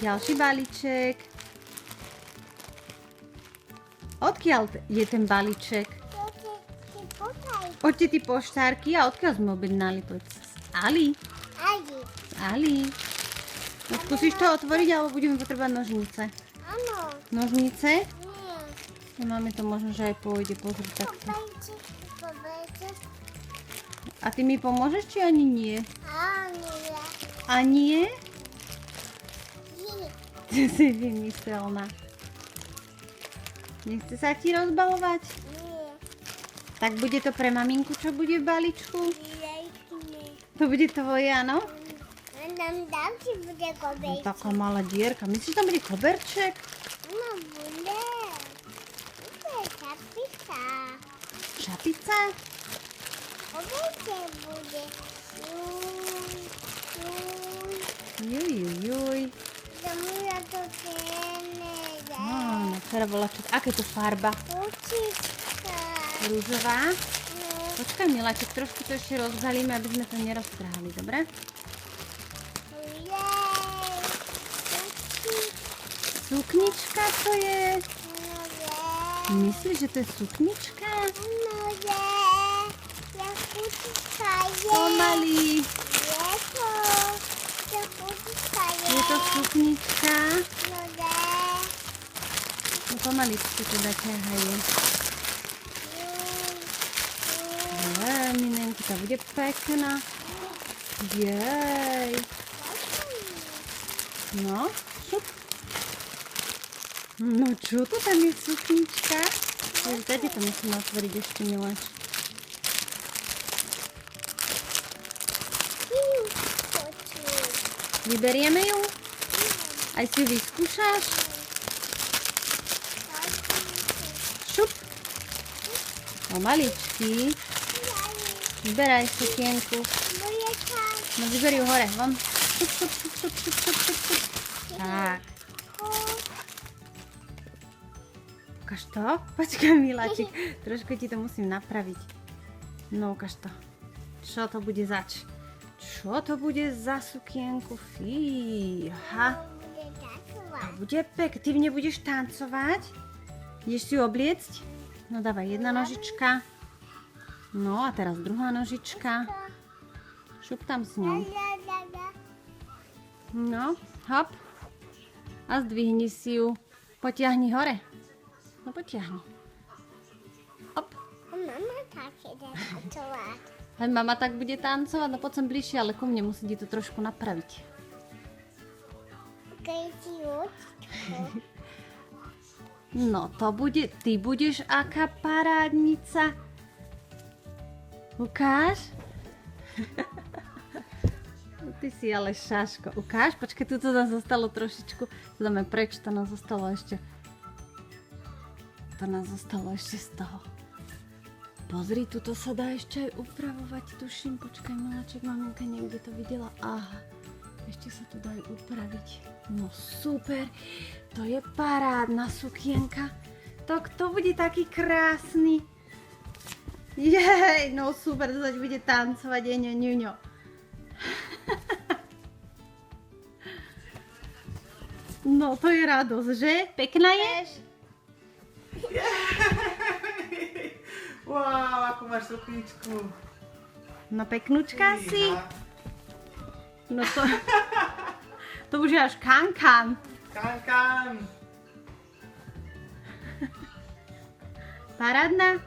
Ďalší balíček. Odkiaľ je ten balíček? Poďte tí poštárky a odkiaľ sme objednali? Poď. Z Ali. Z Ali. No, skúsiš to otvoriť, alebo budeme potrebovať nožnice? Áno. Nožnice? Nie. No, máme to možno, že aj pôjde. Pozri takto. A ty mi pomôžeš, či ani nie? A nie? Ty si vymyselná. Nechce sa ti rozbalovať? Nie. Tak bude to pre maminku, čo bude v balíčku? Nie. To bude tvoje, áno? Tam si bude koberček. Taká malá dierka. Myslíš, že tam bude koberček? No bude. Bude šapica. Šapica? Koberček bude. Juj. Zamúra to černé. Áno, teraz bola čo... Aké to farba? Učička. Rúžová? No. Počkaj, Miláček, trošku to ešte rozbalíme, aby sme to neroztrhali, dobre? Suknička to je. Myslíš, že to je suknička? Pomaly. Je to suknička? No pomaličky teda ťahajú. Minenky, to bude pekná. Jej. No, šup. No čo to tam je suknička? Dajte to musíme otvoriť ešte, Miláč. Vyberieme ju? Aj si ju vyskúšaš? Šup. Pomaličky. Vyberaj sukienku. No vyber ju hore, von. Šup. Tak. Ukáž to? Počkaj, Miláčik. Trošku ti to musím napraviť. No, ukáž to. Čo to bude zač? Čo to bude za sukienku? Fíha. To bude pek. Ty v nej budeš tancovať? Ideš si ju obliecť? No dávaj, jedna nožička. No a teraz druhá nožička. Šup tam s ňou. No, hop. A zdvihni si ju. Potiahni hore. No potiahni. Hop. Mama tak ide tancovať. Aj mama tak bude tancovať, no poď sem bližšie, ale ku mne musí ti to trošku napraviť. No to bude, ty budeš aká parádnica. Ukáž? Ty si ale šaško. Ukáž? Počkaj, tu to nás zostalo trošičku. To dáme preč, to nás zostalo ešte. To nás zostalo ešte z toho. Pozri, tuto sa dá ešte aj upravovať, tuším. Počkaj, Miláček, maminka niekde to videla. Aha, ešte sa tu dajú upraviť. No super, to je parádna sukienka. To kto bude taký krásny? Jej, no super, to zaď bude tancovať, ňo. No to je radosť, že? Pekná je? Wow, ako máš sukničku. No peknúčka si. No to... To už je až kankan. Kankan. Parádna?